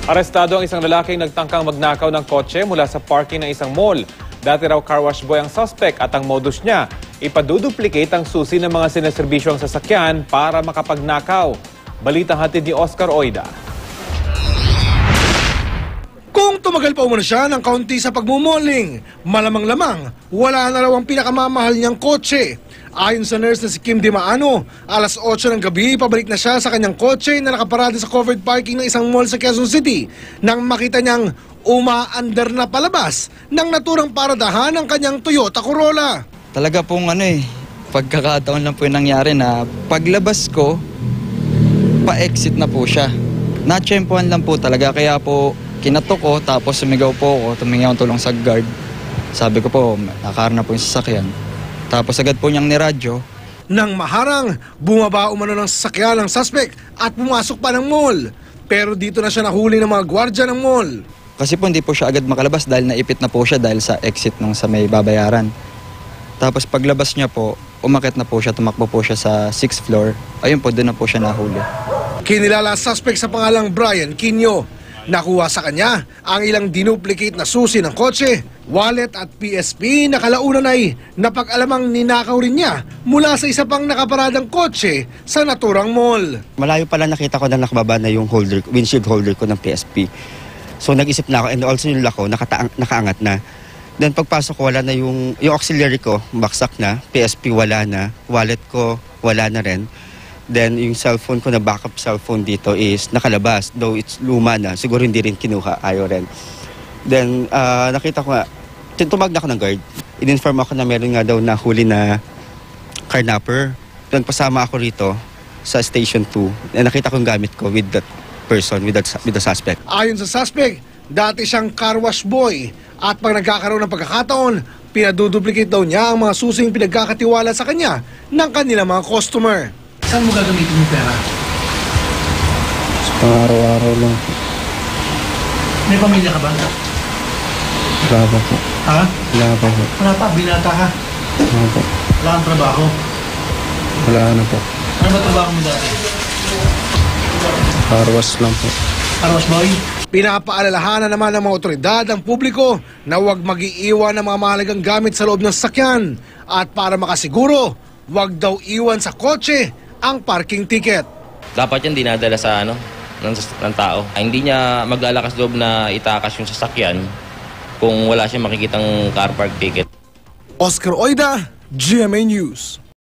Arestado ang isang lalaking nagtangkang magnakaw ng kotse mula sa parking ng isang mall. Dati raw car wash boy ang suspect at ang modus niya, ipaduduplicate ang susi ng mga sineserbisyong sasakyan para makapagnakaw. Balitang hatid ni Oscar Oida. Kung tumagal pa umano siya ng kaunti sa pagmumoling, malamang-lamang wala na raw ang pinakamamahal niyang kotse. Ayon sa nurse na si Kim Dimaano, alas 8 ng gabi, pabalik na siya sa kanyang kotse na nakaparada sa covered parking ng isang mall sa Quezon City nang makita niyang umaandar na palabas ng naturang paradahan ng kanyang Toyota Corolla. Talaga pong pagkakataon lang po yung nangyari na paglabas ko, pa-exit na po siya. Natsyempohan lang po talaga, kaya po kinatok ko, tapos sumigaw po ako, tumingi akong tulong sa guard. Sabi ko po, nakaharap na po yung sasakyan. Tapos agad po niyang niradyo. Nang maharang, bumaba umano ng sasakyan ng suspect at pumasok pa ng mall. Pero dito na siya nahuli ng mga gwardya ng mall. Kasi po hindi po siya agad makalabas dahil naipit na po siya dahil sa exit nung sa may babayaran. Tapos paglabas niya po, umakyat na po siya, tumakbo po siya sa 6th floor. Ayun po, doon na po siya nahuli. Kinilala suspect sa pangalang Brian Quino. Nakuha sa kanya ang ilang dinuplicate na susi ng kotse, wallet at PSP na kalaunan ay napag-alamang ninakaw rin niya mula sa isa pang nakaparadang kotse sa naturang mall. Malayo pala nakita ko na nakababa na yung windshield holder ko ng PSP. So nag-isip na ako, and also yung lock ko nakaangat na. Then pagpasok ko, wala na yung auxiliary ko, baksak na, PSP wala na, wallet ko wala na rin. Then yung cellphone ko na backup cellphone dito is nakalabas, though it's luma na, siguro hindi rin kinuha, ayaw rin. Then nakita ko nga, tumawag na ako ng guard. In-inform ako na meron nga daw nahuli na carnapper. Then pasama ako rito sa station 2. And nakita ko yung gamit ko with that person, with the suspect. Ayon sa suspect, dati siyang car wash boy at pag nagkakaroon ng pagkakataon, pinaduduplicate daw niya ang mga susing pinagkakatiwala sa kanya ng kanilang mga customer. Saan mo gagamitin yung pera? Sa pang-araw-araw lang po. May pamilya ka ba? Wala pa po. Ha? Wala pa po. Wala pa, binata ka. Wala po. Wala kang trabaho. Wala na po. Ano ba trabaho mo dati? Carwash lang po. Carwash boy? Pinapaalalahanan naman ng mga otoridad ang publiko na huwag mag-iiwan ng mga mahalagang gamit sa loob ng sasakyan at para makasiguro, huwag daw iwan sa kotse ang parking ticket. Dapat yan dinadala sa ng tao. Hindi niya maglalakas loob na itakas yung sasakyan kung wala siyang makikitang car park ticket. Oscar Oida, GMA News.